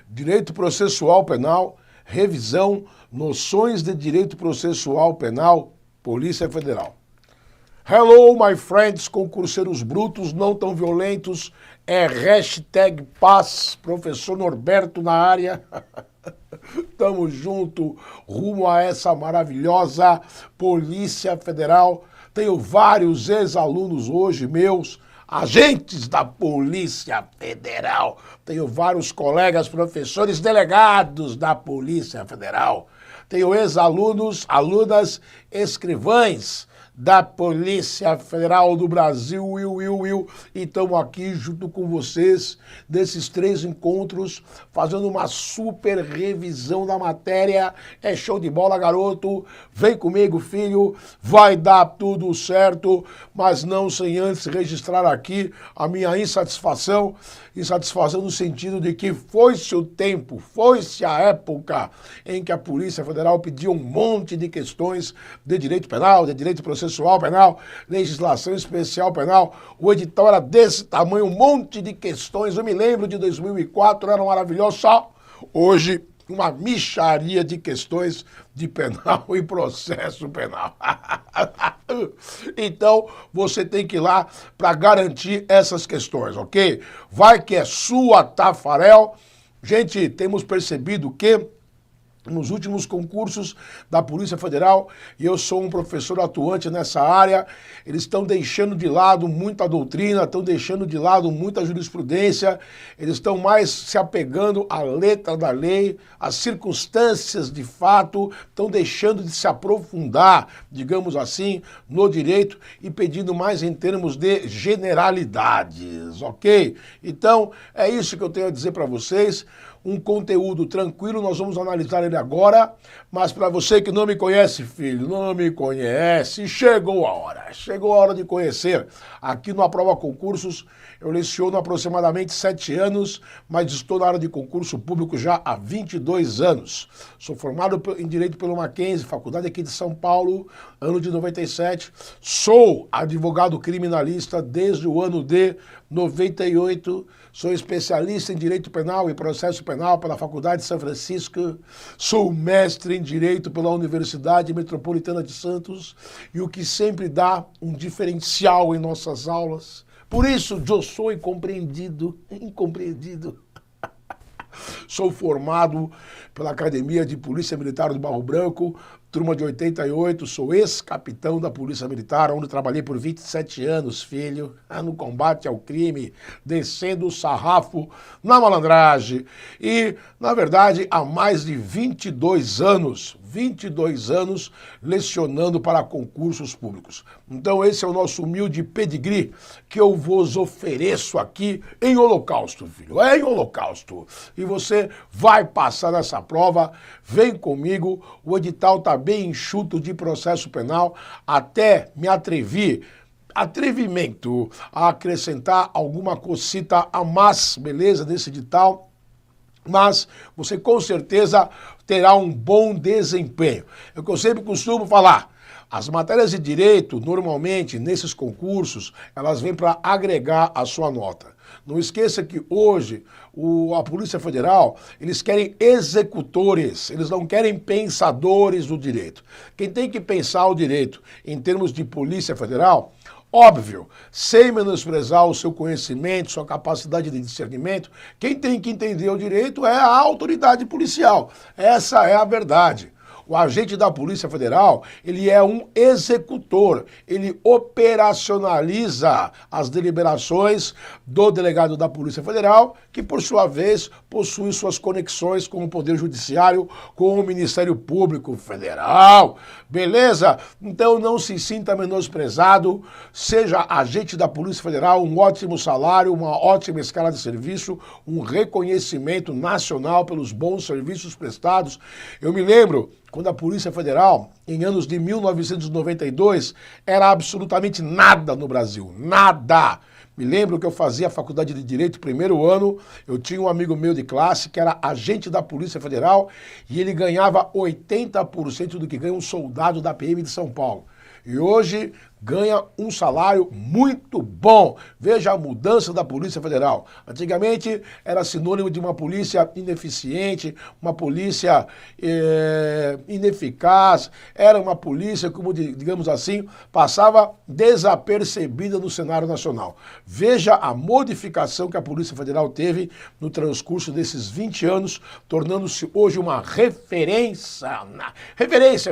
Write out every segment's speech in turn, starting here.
Direito Processual Penal, revisão, noções de direito processual penal, Polícia Federal. Hello, my friends, concurseiros brutos, não tão violentos, é hashtag paz, professor Norberto na área. Tamo junto, rumo a essa maravilhosa Polícia Federal. Tenho vários ex-alunos hoje meus, agentes da Polícia Federal. Tenho vários colegas, professores, delegados da Polícia Federal. Tenho ex-alunos, alunas, escrivães da Polícia Federal do Brasil, e estamos aqui junto com vocês desses 3 encontros, fazendo uma super revisão da matéria. É show de bola, garoto, vem comigo, filho, vai dar tudo certo, mas não sem antes registrar aqui a minha insatisfação no sentido de que foi-se o tempo, foi-se a época em que a Polícia Federal pediu um monte de questões de direito penal, de direito processual penal, legislação especial penal. O edital era desse tamanho, um monte de questões. Eu me lembro de 2004, era maravilhoso, só hoje uma mixaria de questões de penal e processo penal. Então, você tem que ir lá para garantir essas questões, ok? Vai que é sua, Tafarel. Gente, temos percebido que nos últimos concursos da Polícia Federal, e eu sou um professor atuante nessa área, eles estão deixando de lado muita doutrina, estão deixando de lado muita jurisprudência, eles estão mais se apegando à letra da lei, às circunstâncias de fato, estão deixando de se aprofundar, digamos assim, no direito e pedindo mais em termos de generalidades, ok? Então, é isso que eu tenho a dizer para vocês. Um conteúdo tranquilo, nós vamos analisar ele agora, mas para você que não me conhece, filho, não me conhece, chegou a hora de conhecer. Aqui no Aprova Concursos, eu leciono há aproximadamente 7 anos, mas estou na área de concurso público já há 22 anos. Sou formado em Direito pelo Mackenzie, faculdade aqui de São Paulo, ano de 97. Sou advogado criminalista desde o ano de 98, sou especialista em Direito Penal e Processo Penal pela Faculdade de São Francisco, sou mestre em Direito pela Universidade Metropolitana de Santos, e o que sempre dá um diferencial em nossas aulas. Por isso, eu sou incompreendido. Sou formado pela Academia de Polícia Militar do Barro Branco, turma de 88, sou ex-capitão da Polícia Militar, onde trabalhei por 27 anos, filho, no combate ao crime, descendo o sarrafo na malandragem. E, na verdade, há mais de 22 anos lecionando para concursos públicos. Então esse é o nosso humilde pedigree que eu vos ofereço aqui em holocausto, filho, em holocausto. E você vai passar nessa prova, vem comigo, o edital está bem enxuto de processo penal, até me atrevimento a acrescentar alguma cosita a mais, beleza, desse edital. Mas você com certeza terá um bom desempenho. É o que eu sempre costumo falar. As matérias de direito, normalmente, nesses concursos, elas vêm para agregar a sua nota. Não esqueça que hoje a Polícia Federal, eles querem executores, eles não querem pensadores do direito. Quem tem que pensar o direito em termos de Polícia Federal, óbvio, sem menosprezar o seu conhecimento, sua capacidade de discernimento, quem tem que entender o direito é a autoridade policial. Essa é a verdade. O agente da Polícia Federal, ele é um executor, ele operacionaliza as deliberações do delegado da Polícia Federal, que por sua vez possui suas conexões com o Poder Judiciário, com o Ministério Público Federal, beleza? Então não se sinta menosprezado, seja agente da Polícia Federal, um ótimo salário, uma ótima escala de serviço, um reconhecimento nacional pelos bons serviços prestados. Eu me lembro quando a Polícia Federal, em anos de 1992, era absolutamente nada no Brasil, nada. Me lembro que eu fazia a faculdade de Direito, primeiro ano, eu tinha um amigo meu de classe que era agente da Polícia Federal e ele ganhava 80% do que ganha um soldado da PM de São Paulo. E hoje, ganha um salário muito bom. Veja a mudança da Polícia Federal. Antigamente era sinônimo de uma polícia ineficiente, uma polícia ineficaz, era uma polícia, como digamos assim, passava desapercebida no cenário nacional. Veja a modificação que a Polícia Federal teve no transcurso desses 20 anos, tornando-se hoje uma referência,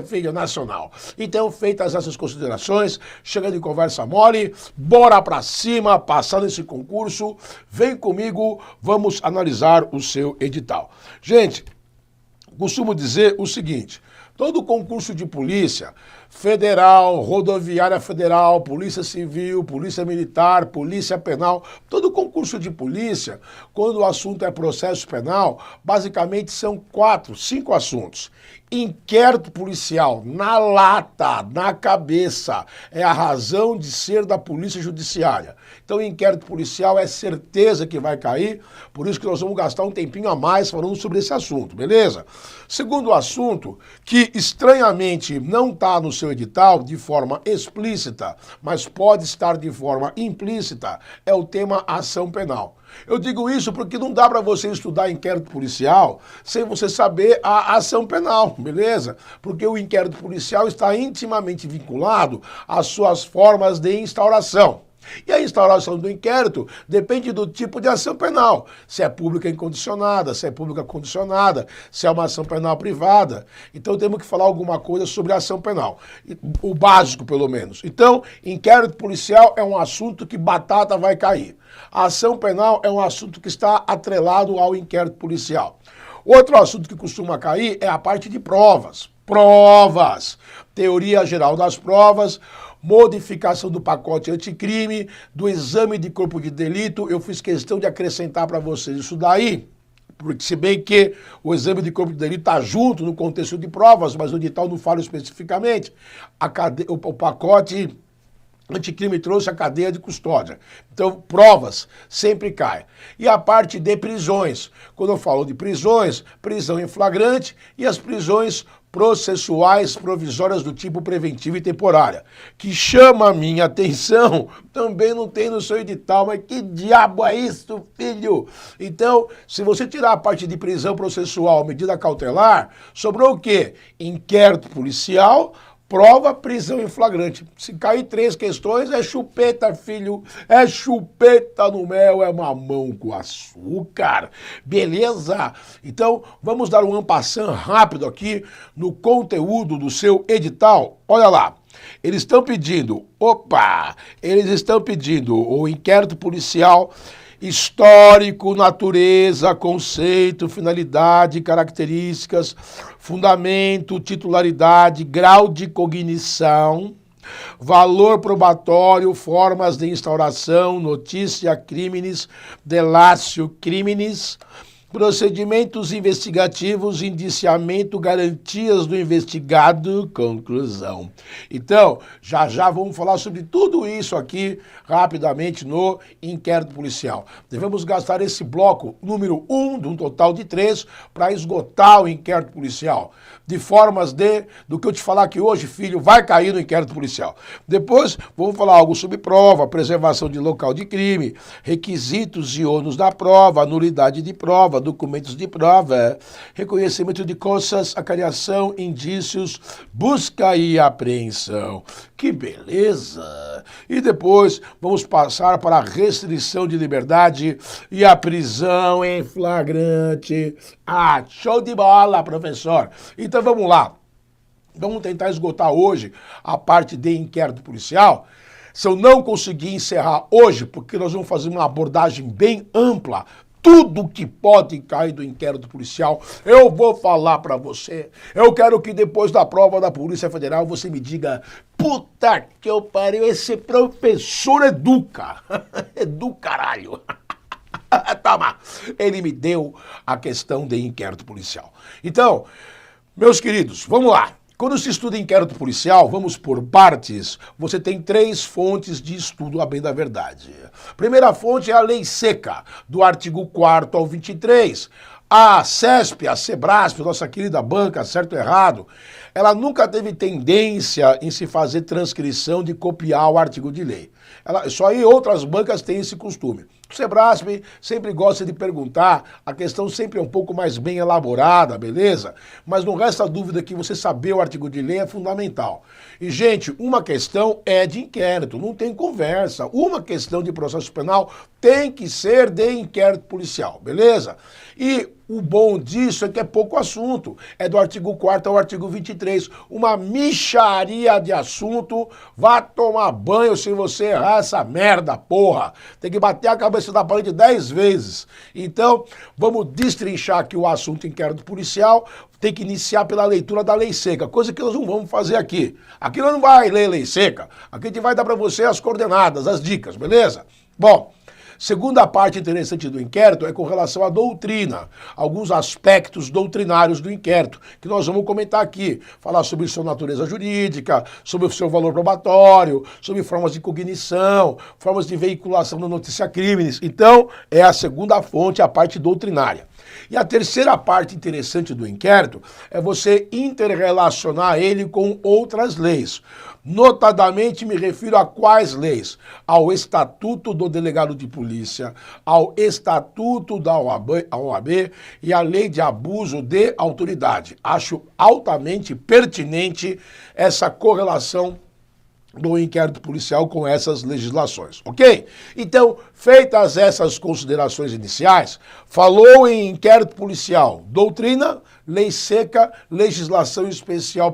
filho, nacional. Então, feitas essas considerações, chega de conversa mole, bora pra cima, passar nesse concurso, vem comigo, vamos analisar o seu edital. Gente, costumo dizer o seguinte, todo concurso de polícia, federal, rodoviária federal, polícia civil, polícia militar, polícia penal, todo concurso de polícia, quando o assunto é processo penal, basicamente são 5 assuntos. Inquérito policial, na lata, na cabeça, é a razão de ser da polícia judiciária. Então, inquérito policial é certeza que vai cair, por isso que nós vamos gastar um tempinho a mais falando sobre esse assunto, beleza? Segundo assunto, que estranhamente não está no seu edital de forma explícita, mas pode estar de forma implícita, é o tema ação penal. Eu digo isso porque não dá para você estudar inquérito policial sem você saber a ação penal, beleza? Porque o inquérito policial está intimamente vinculado às suas formas de instauração. E a instauração do inquérito depende do tipo de ação penal. Se é pública incondicionada, se é pública condicionada, se é uma ação penal privada. Então temos que falar alguma coisa sobre a ação penal. O básico, pelo menos. Então, inquérito policial é um assunto que batata vai cair. A ação penal é um assunto que está atrelado ao inquérito policial. Outro assunto que costuma cair é a parte de provas. Provas. Teoria geral das provas, modificação do pacote anticrime, do exame de corpo de delito. Eu fiz questão de acrescentar para vocês isso daí, porque se bem que o exame de corpo de delito está junto no contexto de provas, mas o edital não fala especificamente. O pacote anticrime trouxe a cadeia de custódia. Então, provas sempre cai. E a parte de prisões. Quando eu falo de prisões, prisão em flagrante e as prisões processuais provisórias do tipo preventivo e temporária. Que chama a minha atenção, também não tem no seu edital, mas que diabo é isso, filho? Então, se você tirar a parte de prisão processual, medida cautelar, sobrou o quê? Inquérito policial, prova, prisão em flagrante. Se cair 3 questões, é chupeta, filho. É chupeta no mel, é mamão com açúcar. Beleza? Então, vamos dar um ampassã rápido aqui no conteúdo do seu edital. Olha lá. Eles estão pedindo o inquérito policial histórico, natureza, conceito, finalidade, características, fundamento, titularidade, grau de cognição, valor probatório, formas de instauração, notícia criminis, delatio criminis, procedimentos investigativos, indiciamento, garantias do investigado, conclusão. Então, já vamos falar sobre tudo isso aqui rapidamente no inquérito policial. Devemos gastar esse bloco número 1, de um total de 3, para esgotar o inquérito policial. De formas do que eu te falar aqui hoje, filho, vai cair no inquérito policial. Depois, vamos falar algo sobre prova, preservação de local de crime, requisitos e ônus da prova, nulidade de prova, documentos de prova, reconhecimento de coisas, acariação, indícios, busca e apreensão. Que beleza! E depois vamos passar para a restrição de liberdade e a prisão em flagrante. Ah, show de bola, professor! Então vamos lá. Vamos tentar esgotar hoje a parte de inquérito policial. Se eu não conseguir encerrar hoje, porque nós vamos fazer uma abordagem bem ampla, tudo que pode cair do inquérito policial, eu vou falar pra você. Eu quero que depois da prova da Polícia Federal você me diga: puta que eu pariu, esse professor educa. Edu caralho. Toma, ele me deu a questão de inquérito policial. Então, meus queridos, vamos lá. Quando se estuda inquérito policial, vamos por partes, você tem 3 fontes de estudo, a bem da verdade. Primeira fonte é a lei seca, do artigo 4º ao 23. A CESP, a Sebrasp, nossa querida banca, certo ou errado, ela nunca teve tendência em se fazer transcrição de copiar o artigo de lei. Só aí outras bancas têm esse costume. O Sebrasp sempre gosta de perguntar, a questão sempre é um pouco mais bem elaborada, beleza? Mas não resta dúvida que você saber o artigo de lei é fundamental. E, gente, uma questão é de inquérito, não tem conversa. Uma questão de processo penal tem que ser de inquérito policial, beleza? E o bom disso é que é pouco assunto. É do artigo 4º ao artigo 23. Uma mixaria de assunto. Vá tomar banho se você errar essa merda, porra. Tem que bater a cabeça da parede 10 vezes. Então, vamos destrinchar aqui o assunto inquérito policial. Tem que iniciar pela leitura da lei seca, coisa que nós não vamos fazer aqui. Aqui nós não vai ler lei seca. Aqui a gente vai dar para você as coordenadas, as dicas, beleza? Bom, segunda parte interessante do inquérito é com relação à doutrina, alguns aspectos doutrinários do inquérito, que nós vamos comentar aqui. Falar sobre sua natureza jurídica, sobre o seu valor probatório, sobre formas de cognição, formas de veiculação da notícia crimes. Então, é a segunda fonte, a parte doutrinária. E a terceira parte interessante do inquérito é você interrelacionar ele com outras leis. Notadamente me refiro a quais leis? Ao Estatuto do Delegado de Polícia, ao Estatuto da OAB e à Lei de Abuso de Autoridade. Acho altamente pertinente essa correlação do inquérito policial com essas legislações, ok? Então, feitas essas considerações iniciais, falou em inquérito policial, doutrina, lei seca, legislação especial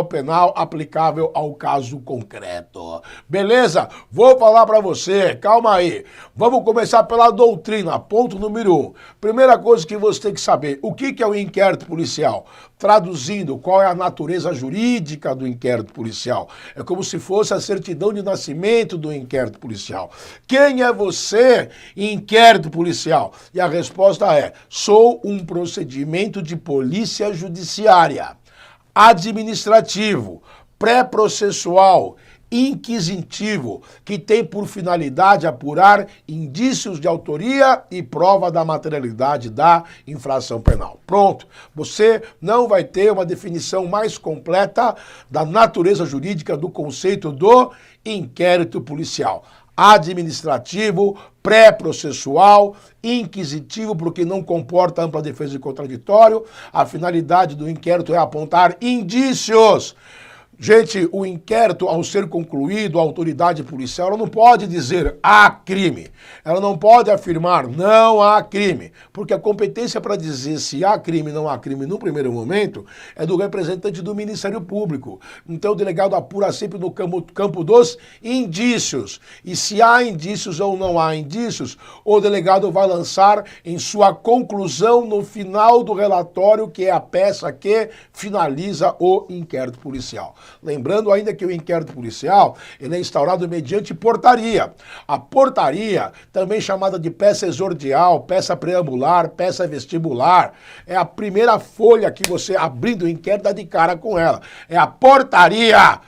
penal aplicável ao caso concreto. Beleza? Vou falar para você, calma aí. Vamos começar pela doutrina, ponto número 1. Primeira coisa que você tem que saber, o que é o inquérito policial? Traduzindo, qual é a natureza jurídica do inquérito policial? É como se fosse a certidão de nascimento do inquérito policial. Quem é você em inquérito policial? E a resposta é: sou um procedimento de polícia judiciária, administrativo, pré-processual, inquisitivo, que tem por finalidade apurar indícios de autoria e prova da materialidade da infração penal. Pronto. Você não vai ter uma definição mais completa da natureza jurídica do conceito do inquérito policial. Administrativo, pré-processual, inquisitivo, porque não comporta ampla defesa de contraditório. A finalidade do inquérito é apontar indícios. Gente, o inquérito, ao ser concluído, a autoridade policial, ela não pode dizer há crime. Ela não pode afirmar não há crime. Porque a competência para dizer se há crime ou não há crime no primeiro momento é do representante do Ministério Público. Então o delegado apura sempre no campo dos indícios. E se há indícios ou não há indícios, o delegado vai lançar em sua conclusão no final do relatório, que é a peça que finaliza o inquérito policial. Lembrando ainda que o inquérito policial ele é instaurado mediante portaria. A portaria, também chamada de peça exordial, peça preambular, peça vestibular, é a primeira folha que você, abrindo o inquérito, dá de cara com ela. É a portaria,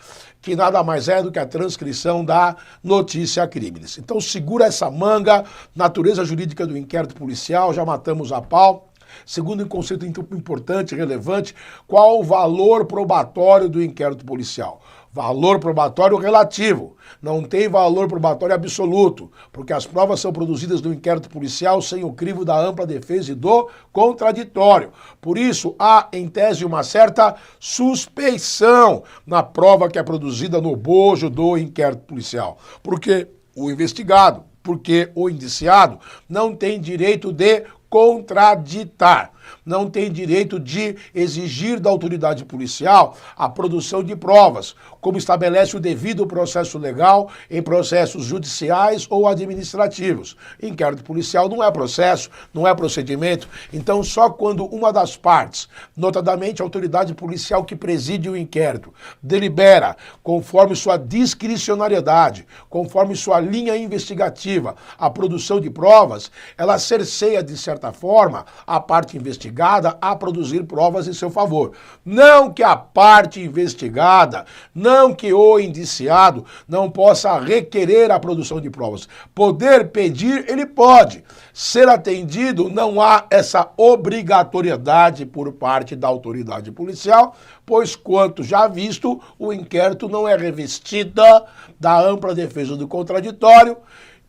que nada mais é do que a transcrição da notícia crimes. Então segura essa manga, natureza jurídica do inquérito policial, já matamos a pau. Segundo um conceito importante, relevante, qual o valor probatório do inquérito policial? Valor probatório relativo. Não tem valor probatório absoluto, porque as provas são produzidas no inquérito policial sem o crivo da ampla defesa e do contraditório. Por isso, há, em tese, uma certa suspeição na prova que é produzida no bojo do inquérito policial. Porque o investigado, porque o indiciado não tem direito de contraditar, não tem direito de exigir da autoridade policial a produção de provas, como estabelece o devido processo legal em processos judiciais ou administrativos. Inquérito policial não é processo, não é procedimento, então só quando uma das partes, notadamente a autoridade policial que preside o inquérito, delibera conforme sua discricionariedade, conforme sua linha investigativa, a produção de provas, ela cerceia, de certa forma, a parte investigativa investigada a produzir provas em seu favor. Não que a parte investigada, não que o indiciado não possa requerer a produção de provas. Poder pedir, ele pode. Ser atendido, não há essa obrigatoriedade por parte da autoridade policial, pois, quanto já visto, o inquérito não é revestida da ampla defesa do contraditório,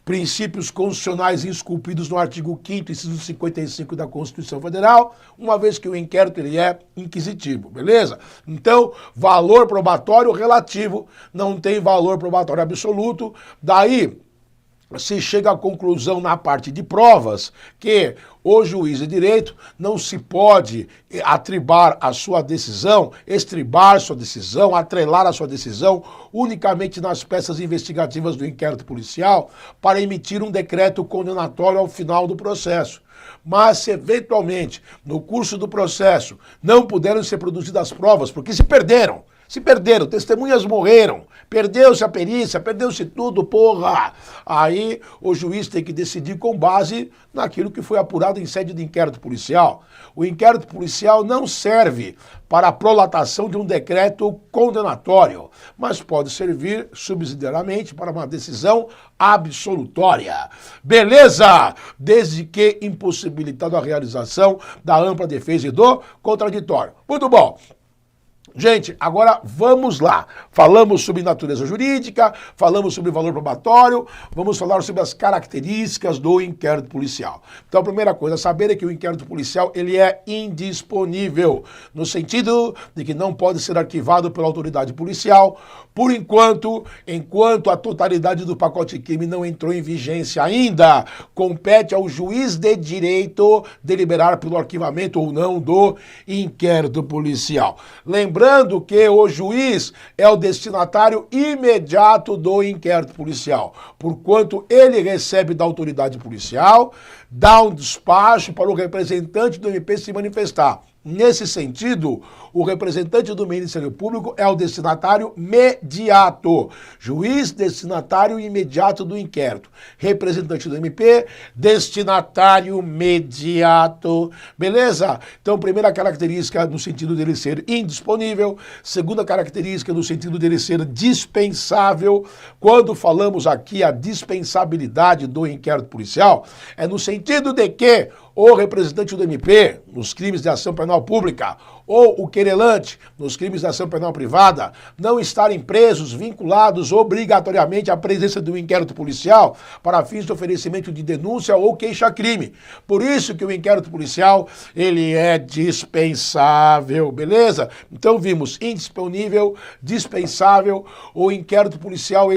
princípios constitucionais esculpidos no artigo 5º, inciso 55 da Constituição Federal, uma vez que o inquérito ele é inquisitivo, beleza? Então, valor probatório relativo, não tem valor probatório absoluto, daí se chega à conclusão na parte de provas que o juiz de direito não se pode atribar a sua decisão, estribar sua decisão, atrelar a sua decisão unicamente nas peças investigativas do inquérito policial para emitir um decreto condenatório ao final do processo. Mas se eventualmente no curso do processo não puderam ser produzidas provas porque se perderam, testemunhas morreram, perdeu-se a perícia, perdeu-se tudo, porra. Aí o juiz tem que decidir com base naquilo que foi apurado em sede de inquérito policial. O inquérito policial não serve para a prolatação de um decreto condenatório, mas pode servir subsidiariamente para uma decisão absolutória. Beleza? Desde que impossibilitado a realização da ampla defesa e do contraditório. Muito bom. Gente, agora vamos lá. Falamos sobre natureza jurídica, falamos sobre valor probatório, vamos falar sobre as características do inquérito policial. Então, a primeira coisa, saber é que o inquérito policial ele é indisponível, no sentido de que não pode ser arquivado pela autoridade policial, por enquanto a totalidade do pacote crime não entrou em vigência ainda. Compete ao juiz de direito deliberar pelo arquivamento ou não do inquérito policial. Lembrando que o juiz é o destinatário imediato do inquérito policial, porquanto ele recebe da autoridade policial, dá um despacho para o representante do MP se manifestar. Nesse sentido, o representante do Ministério Público é o destinatário imediato. Juiz, destinatário imediato do inquérito. Representante do MP, destinatário imediato. Beleza? Então, primeira característica no sentido dele ser indisponível. Segunda característica no sentido dele ser dispensável. Quando falamos aqui a dispensabilidade do inquérito policial, é no sentido de que o representante do MP, nos crimes de ação penal pública, ou o querelante, nos crimes de ação penal privada, não estarem presos, vinculados obrigatoriamente à presença do inquérito policial para fins de oferecimento de denúncia ou queixa-crime. Por isso que o inquérito policial, ele é dispensável, beleza? Então vimos indisponível, dispensável, o inquérito policial,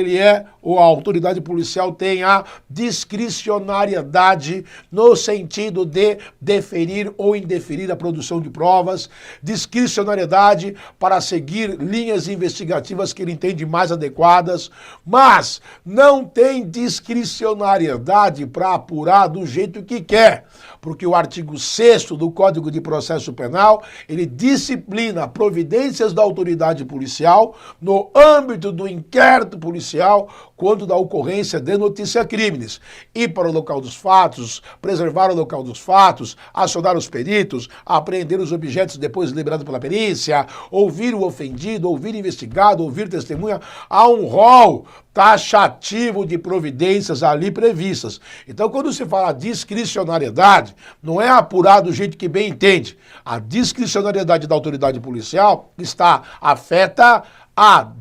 ou a autoridade policial tem a discricionariedade no sentido de deferir ou indeferir a produção de provas, discricionariedade para seguir linhas investigativas que ele entende mais adequadas, mas não tem discricionariedade para apurar do jeito que quer, porque o artigo 6º do Código de Processo Penal, ele disciplina providências da autoridade policial no âmbito do inquérito policial quando da ocorrência de notícia crimes. Ir para o local dos fatos, preservar o local dos fatos, acionar os peritos, apreender os objetos depois liberados pela perícia, ouvir o ofendido, ouvir o investigado, ouvir testemunha. Há um rol taxativo de providências ali previstas. Então, quando se fala discricionariedade, não é apurar do jeito que bem entende. A discricionariedade da autoridade policial está afeta a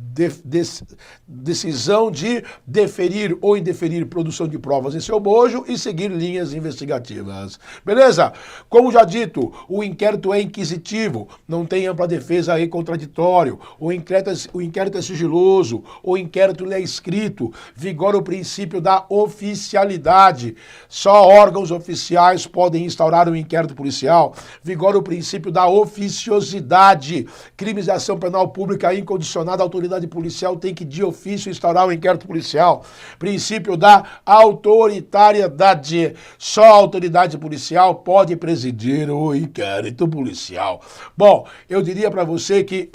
decisão de deferir ou indeferir produção de provas em seu bojo e seguir linhas investigativas. Beleza? Como já dito, o inquérito é inquisitivo, não tem ampla defesa e contraditório, o inquérito é sigiloso, o inquérito é escrito, vigora o princípio da oficialidade, só órgãos oficiais podem instaurar um inquérito policial, vigora o princípio da oficiosidade, crimes de ação penal pública incondicional condicionada, a autoridade policial tem que, de ofício, instaurar o inquérito policial. Princípio da autoritariedade. Só a autoridade policial pode presidir o inquérito policial. Bom, eu diria para você que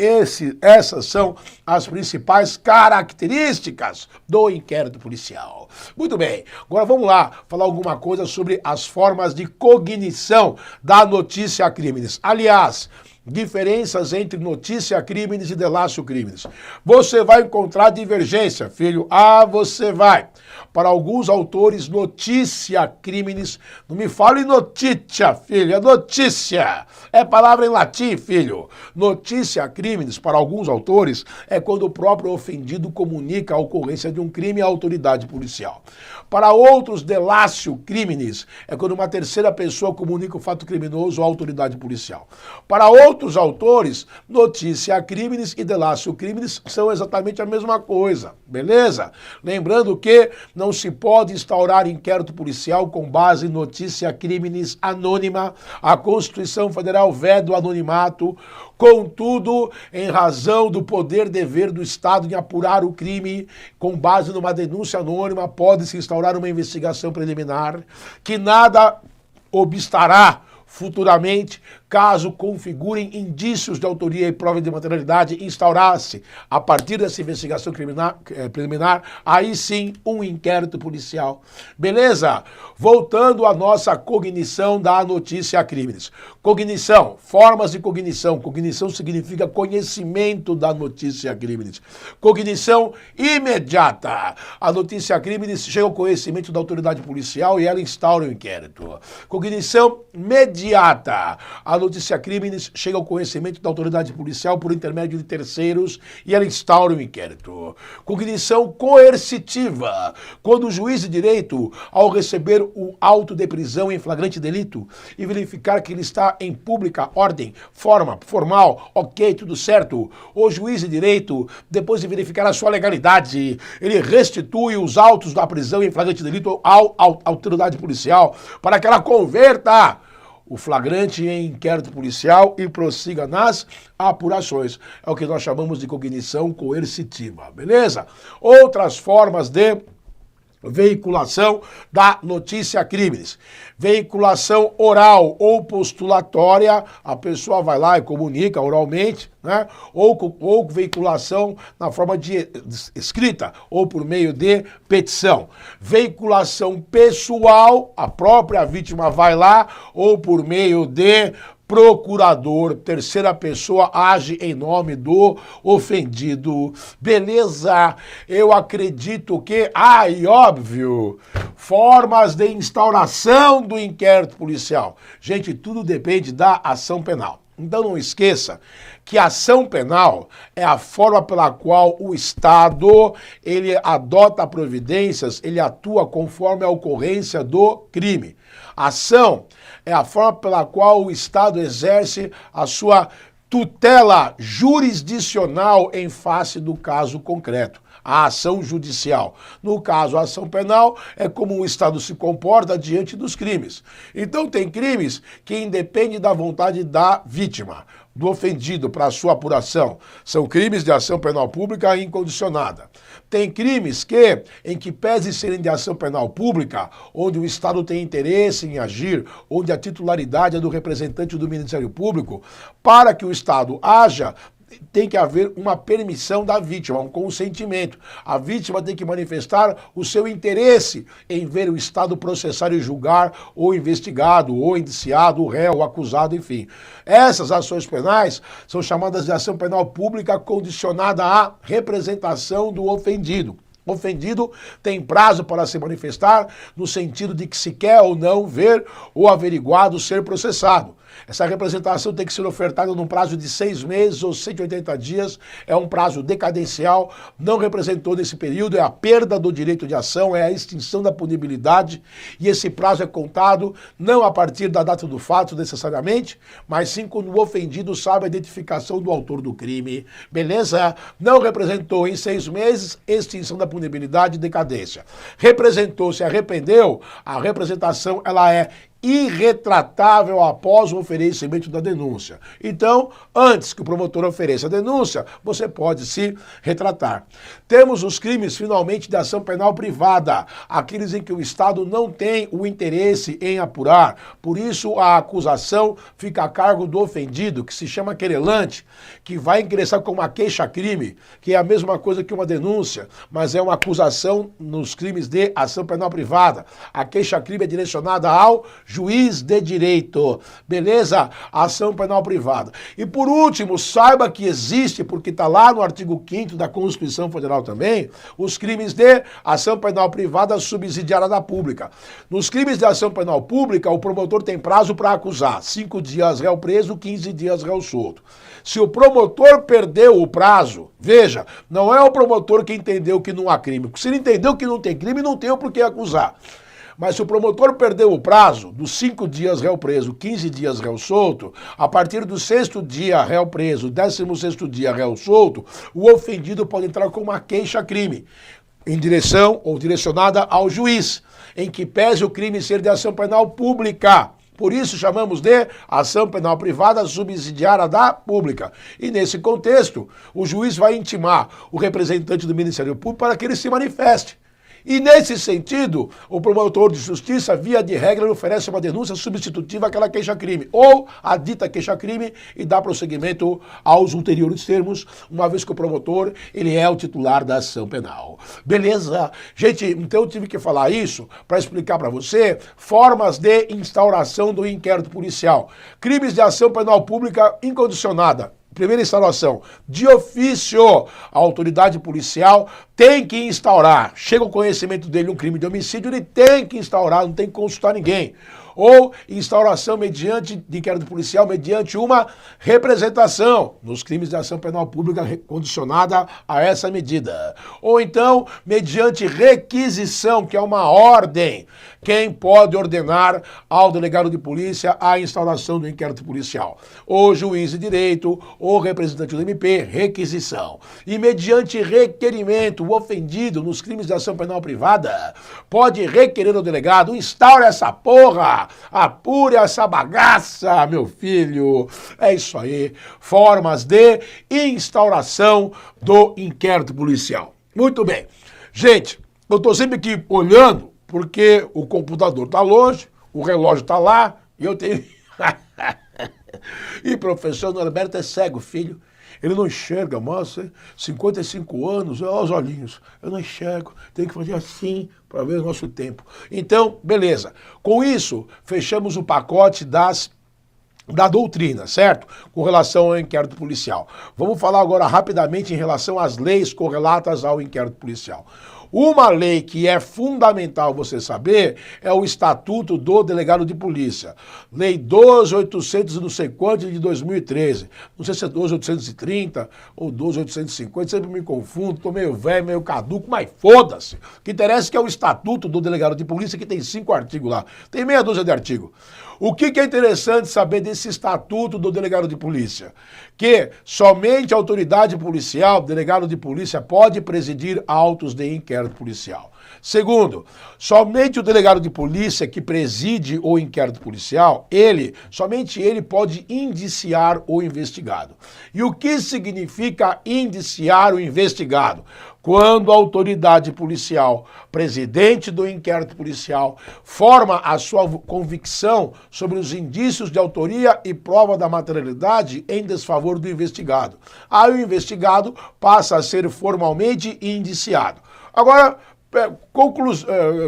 essas são as principais características do inquérito policial. Muito bem, agora vamos lá falar alguma coisa sobre as formas de cognição da notícia crimes. Aliás, diferenças entre notícia crimes e delácio crimes. Você vai encontrar divergência, filho. Você vai. Para alguns autores, notícia crimes, não me fale notícia, filho, é notícia. É palavra em latim, filho. Notícia crimes, para alguns autores, é quando o próprio ofendido comunica a ocorrência de um crime à autoridade policial. Para outros, delácio crimes, é quando uma terceira pessoa comunica o fato criminoso à autoridade policial. Para outros autores, notícia crimes e delácio crimes são exatamente a mesma coisa, beleza? Lembrando que não se pode instaurar inquérito policial com base em notícia crimes anônima. A Constituição Federal veda o anonimato. Contudo, em razão do poder-dever do Estado em apurar o crime, com base numa denúncia anônima, pode-se instaurar uma investigação preliminar que nada obstará futuramente, caso configurem indícios de autoria e prova de materialidade, instaurar-se, a partir dessa investigação preliminar, aí sim, um inquérito policial. Beleza? Voltando à nossa cognição da notícia crimes. Cognição, formas de cognição. Cognição significa conhecimento da notícia crimes. Cognição imediata. A notícia crimes chega ao conhecimento da autoridade policial e ela instaura o inquérito. Cognição imediata. A notícia crimes chega ao conhecimento da autoridade policial por intermédio de terceiros e ela instaura o inquérito. Cognição coercitiva. Quando o juiz de direito, ao receber o auto de prisão em flagrante delito e verificar que ele está em pública ordem, formal, ok, tudo certo, o juiz de direito, depois de verificar a sua legalidade, ele restitui os autos da prisão em flagrante delito à autoridade policial para que ela converta o flagrante em inquérito policial e prossiga nas apurações. É o que nós chamamos de cognição coercitiva, beleza? Outras formas de veiculação da notícia crimes. Veiculação oral ou postulatória, a pessoa vai lá e comunica oralmente, né? Ou veiculação na forma de escrita ou por meio de petição. Veiculação pessoal, a própria vítima vai lá ou por meio de procurador, terceira pessoa age em nome do ofendido. Beleza? Eu acredito que, e óbvio, formas de instauração do inquérito policial. Gente, tudo depende da ação penal. Então não esqueça que a ação penal é a forma pela qual o Estado ele adota providências, ele atua conforme a ocorrência do crime. A ação é a forma pela qual o Estado exerce a sua tutela jurisdicional em face do caso concreto. A ação judicial. No caso, a ação penal é como o Estado se comporta diante dos crimes. Então, tem crimes que independem da vontade da vítima, do ofendido para a sua apuração. São crimes de ação penal pública incondicionada. Tem crimes em que pese serem de ação penal pública, onde o Estado tem interesse em agir, onde a titularidade é do representante do Ministério Público, para que o Estado haja, tem que haver uma permissão da vítima, um consentimento. A vítima tem que manifestar o seu interesse em ver o Estado processar e julgar o investigado, ou indiciado, o réu, o acusado, enfim. Essas ações penais são chamadas de ação penal pública condicionada à representação do ofendido. O ofendido tem prazo para se manifestar no sentido de que se quer ou não ver o averiguado ser processado. Essa representação tem que ser ofertada num prazo de 6 meses ou 180 dias, é um prazo decadencial, não representou nesse período, é a perda do direito de ação, é a extinção da punibilidade, e esse prazo é contado não a partir da data do fato necessariamente, mas sim quando o ofendido sabe a identificação do autor do crime, beleza? Não representou em 6 meses, extinção da punibilidade e decadência. Representou, se arrependeu, a representação ela é irretratável após o oferecimento da denúncia. Então, antes que o promotor ofereça a denúncia, você pode se retratar. Temos os crimes, finalmente, de ação penal privada, aqueles em que o Estado não tem o interesse em apurar. Por isso, a acusação fica a cargo do ofendido, que se chama querelante, que vai ingressar com uma queixa-crime, que é a mesma coisa que uma denúncia, mas é uma acusação nos crimes de ação penal privada. A queixa-crime é direcionada ao juiz de direito, beleza? Ação penal privada. E por último, saiba que existe, porque está lá no artigo 5º da Constituição Federal também, os crimes de ação penal privada subsidiária da pública. Nos crimes de ação penal pública, o promotor tem prazo para acusar, 5 dias réu preso, 15 dias réu solto. Se o promotor perdeu o prazo, veja, não é o promotor que entendeu que não há crime, porque se ele entendeu que não tem crime, não tem o porquê acusar. Mas se o promotor perdeu o prazo dos 5 dias réu preso, 15 dias réu solto, a partir do 6º dia réu preso, 16º dia réu solto, o ofendido pode entrar com uma queixa-crime em direção ou direcionada ao juiz, em que pese o crime ser de ação penal pública. Por isso chamamos de ação penal privada subsidiária da pública. E nesse contexto, o juiz vai intimar o representante do Ministério Público para que ele se manifeste. E nesse sentido, o promotor de justiça, via de regra, oferece uma denúncia substitutiva àquela queixa-crime, ou a dita queixa-crime, e dá prosseguimento aos ulteriores termos, uma vez que o promotor, ele é o titular da ação penal. Beleza? Gente, então eu tive que falar isso para explicar para você formas de instauração do inquérito policial. Crimes de ação penal pública incondicionada. Primeira instauração, de ofício, a autoridade policial tem que instaurar, chega o conhecimento dele um crime de homicídio, ele tem que instaurar, não tem que consultar ninguém. Ou instauração mediante, de inquérito policial, mediante uma representação, nos crimes de ação penal pública condicionada a essa medida. Ou então, mediante requisição, que é uma ordem. Quem pode ordenar ao delegado de polícia a instauração do inquérito policial? O juiz de direito, ou representante do MP, requisição. E mediante requerimento, o ofendido nos crimes de ação penal privada pode requerer ao delegado, instaure essa porra, apure essa bagaça, meu filho. É isso aí, formas de instauração do inquérito policial. Muito bem. Gente, eu estou sempre aqui olhando, porque o computador está longe, o relógio está lá, e eu tenho... E professor Norberto é cego, filho. Ele não enxerga, moça, 55 anos, olha os olhinhos. Eu não enxergo, tenho que fazer assim para ver o nosso tempo. Então, beleza. Com isso, fechamos o pacote da doutrina, certo? Com relação ao inquérito policial. Vamos falar agora rapidamente em relação às leis correlatas ao inquérito policial. Uma lei que é fundamental você saber é o Estatuto do Delegado de Polícia. Lei 12.800 e não sei quanto de 2013. Não sei se é 12.830 ou 12.850, sempre me confundo, tô meio velho, meio caduco, mas foda-se. O que interessa é que é o Estatuto do Delegado de Polícia, que tem 5 artigos lá. Tem meia dúzia de artigos. O que é interessante saber desse Estatuto do Delegado de Polícia? Que somente a autoridade policial, delegado de polícia, pode presidir autos de inquérito policial. Segundo, somente o delegado de polícia que preside o inquérito policial, somente ele pode indiciar o investigado. E o que significa indiciar o investigado? Quando a autoridade policial, presidente do inquérito policial, forma a sua convicção sobre os indícios de autoria e prova da materialidade em desfavor do investigado. Aí o investigado passa a ser formalmente indiciado. Agora,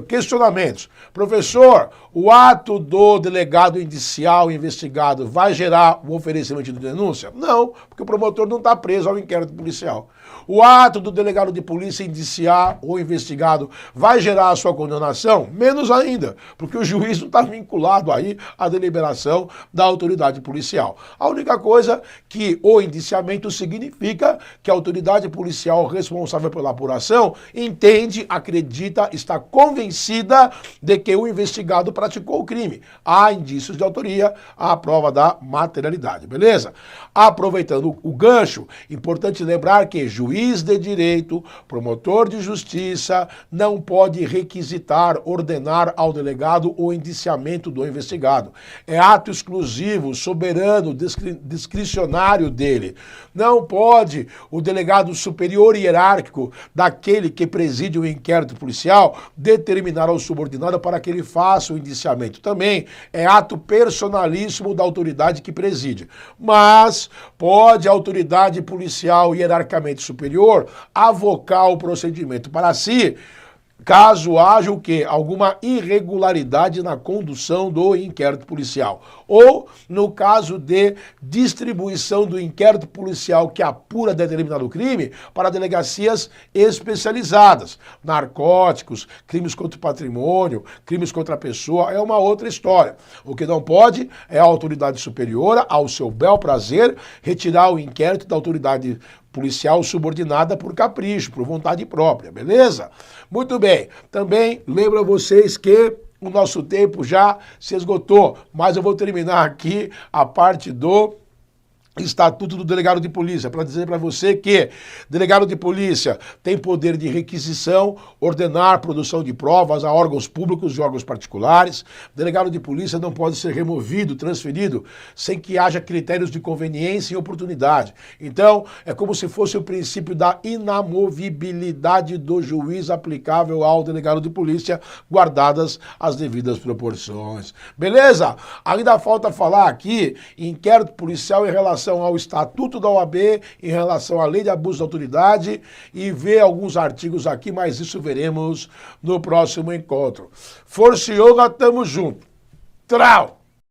questionamentos. Professor, o ato do delegado indicial investigado vai gerar o oferecimento de denúncia? Não, porque o promotor não está preso ao inquérito policial. O ato do delegado de polícia indiciar o investigado vai gerar a sua condenação? Menos ainda, porque o juiz não está vinculado aí à deliberação da autoridade policial. A única coisa que o indiciamento significa que a autoridade policial responsável pela apuração entende, acredita, está convencida de que o investigado praticou o crime. Há indícios de autoria, há a prova da materialidade, beleza? Aproveitando o gancho, importante lembrar que juiz de direito, promotor de justiça, não pode requisitar, ordenar ao delegado o indiciamento do investigado. É ato exclusivo, soberano, discricionário dele. Não pode o delegado superior hierárquico daquele que preside o inquérito policial determinar ao subordinado para que ele faça o indiciamento. Também é ato personalíssimo da autoridade que preside. Mas pode a autoridade policial hierarquicamente superior avocar o procedimento para si, caso haja o quê? Alguma irregularidade na condução do inquérito policial. Ou no caso de distribuição do inquérito policial que apura determinado crime para delegacias especializadas. Narcóticos, crimes contra o patrimônio, crimes contra a pessoa, é uma outra história. O que não pode é a autoridade superior, ao seu bel prazer, retirar o inquérito da autoridade policial subordinada por capricho, por vontade própria, beleza? Muito bem. Também lembro a vocês que o nosso tempo já se esgotou, mas eu vou terminar aqui a parte do Estatuto do Delegado de Polícia, para dizer para você que delegado de polícia tem poder de requisição, ordenar produção de provas a órgãos públicos e órgãos particulares. Delegado de polícia não pode ser removido, transferido, sem que haja critérios de conveniência e oportunidade. Então, é como se fosse o princípio da inamovibilidade do juiz aplicável ao delegado de polícia, guardadas as devidas proporções. Beleza? Ainda falta falar aqui inquérito policial em relação ao Estatuto da OAB, em relação à Lei de Abuso de Autoridade e ver alguns artigos aqui, mas isso veremos no próximo encontro. Força e yoga, tamo junto. Tchau!